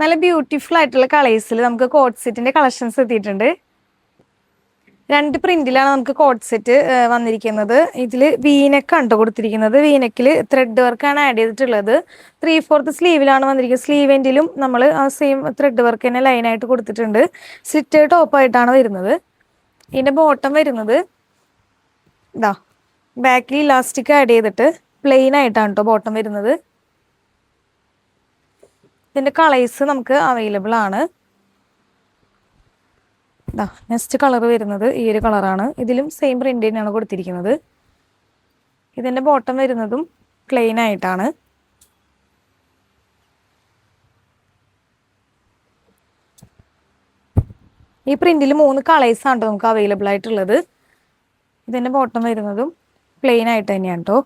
നല്ല ബ്യൂട്ടിഫുൾ ആയിട്ടുള്ള കളേഴ്സിൽ നമുക്ക് കോട്ട് സെറ്റിന്റെ കളക്ഷൻസ് എത്തിയിട്ടുണ്ട്. 2 പ്രിന്റിലാണ് നമുക്ക് കോട്ട് സെറ്റ് വന്നിരിക്കുന്നത്. ഇതിൽ വീനെക്കാണ് കൊടുത്തിരിക്കുന്നത്. വീനെക്കിൽ ത്രെഡ് വർക്കാണ് ആഡ് ചെയ്തിട്ടുള്ളത്. 3/4 സ്ലീവിലാണ് വന്നിരിക്കുന്നത്. സ്ലീവ് എൻഡിലും നമ്മൾ ആ സെയിം ത്രെഡ് വർക്ക് തന്നെ ലൈനായിട്ട് കൊടുത്തിട്ടുണ്ട്. സ്ലിറ്റ് ടോപ്പായിട്ടാണ് വരുന്നത്. ഇതിൻ്റെ ബോട്ടം വരുന്നത് ഇതാ ബാക്കിൽ ഇലാസ്റ്റിക് ആഡ് ചെയ്തിട്ട് പ്ലെയിൻ ആയിട്ടാണ് കേട്ടോ ബോട്ടം വരുന്നത്. ഇതിൻ്റെ കളേഴ്സ് നമുക്ക് അവൈലബിൾ ആണ്. നെക്സ്റ്റ് കളർ വരുന്നത് ഈ ഒരു കളറാണ്. ഇതിലും സെയിം പ്രിന്റ് തന്നെയാണ് കൊടുത്തിരിക്കുന്നത്. ഇതിൻ്റെ ബോട്ടം വരുന്നതും പ്ലെയിൻ ആയിട്ടാണ്. ഈ പ്രിന്റിൽ 3 കളേഴ്സാണ് കേട്ടോ നമുക്ക് അവൈലബിൾ ആയിട്ടുള്ളത്. ഇതിൻ്റെ ബോട്ടം വരുന്നതും പ്ലെയിൻ ആയിട്ട് തന്നെയാണ് കേട്ടോ.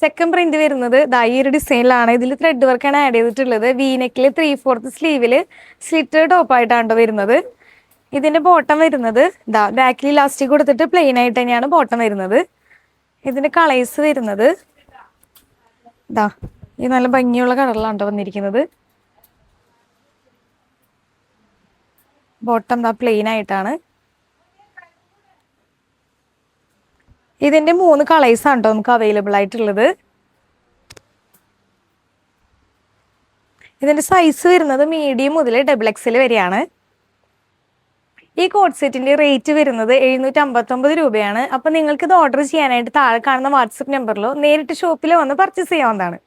സെക്കൻഡ് പ്രിന്റ് വരുന്നത് ഈ ഒരു ഡിസൈനിലാണ്. ഇതിൽ ത്രെഡ് വർക്കാണ് ആഡ് ചെയ്തിട്ടുള്ളത്. വീനെക്കിൽ 3/4 സ്ലീവിൽ സ്ലിറ്റ് ടോപ്പായിട്ടാണ് വരുന്നത്. ഇതിൻ്റെ ബോട്ടം വരുന്നത് ബാക്കിൽ ഇലാസ്റ്റിക് കൊടുത്തിട്ട് പ്ലെയിൻ ആയിട്ട് തന്നെയാണ് ബോട്ടം വരുന്നത്. ഇതിൻ്റെ കളേഴ്സ് വരുന്നത് ഈ നല്ല ഭംഗിയുള്ള കളറിലാണ് വന്നിരിക്കുന്നത്. ബോട്ടം പ്ലെയിൻ ആയിട്ടാണ്. ഇതിൻ്റെ 3 കളേഴ്സാണ് കേട്ടോ നമുക്ക് അവൈലബിൾ ആയിട്ടുള്ളത്. ഇതിൻ്റെ സൈസ് വരുന്നത് മീഡിയം മുതൽ XXL വരെയാണ്. ഈ കോട്ട് സെറ്റിൻ്റെ റേറ്റ് വരുന്നത് 759 രൂപയാണ്. അപ്പോൾ നിങ്ങൾക്ക് ഇത് ഓർഡർ ചെയ്യാനായിട്ട് താഴെ കാണുന്ന വാട്സപ്പ് നമ്പറിലോ നേരിട്ട് ഷോപ്പിലോ വന്ന് പർച്ചേസ് ചെയ്യാവുന്നതാണ്.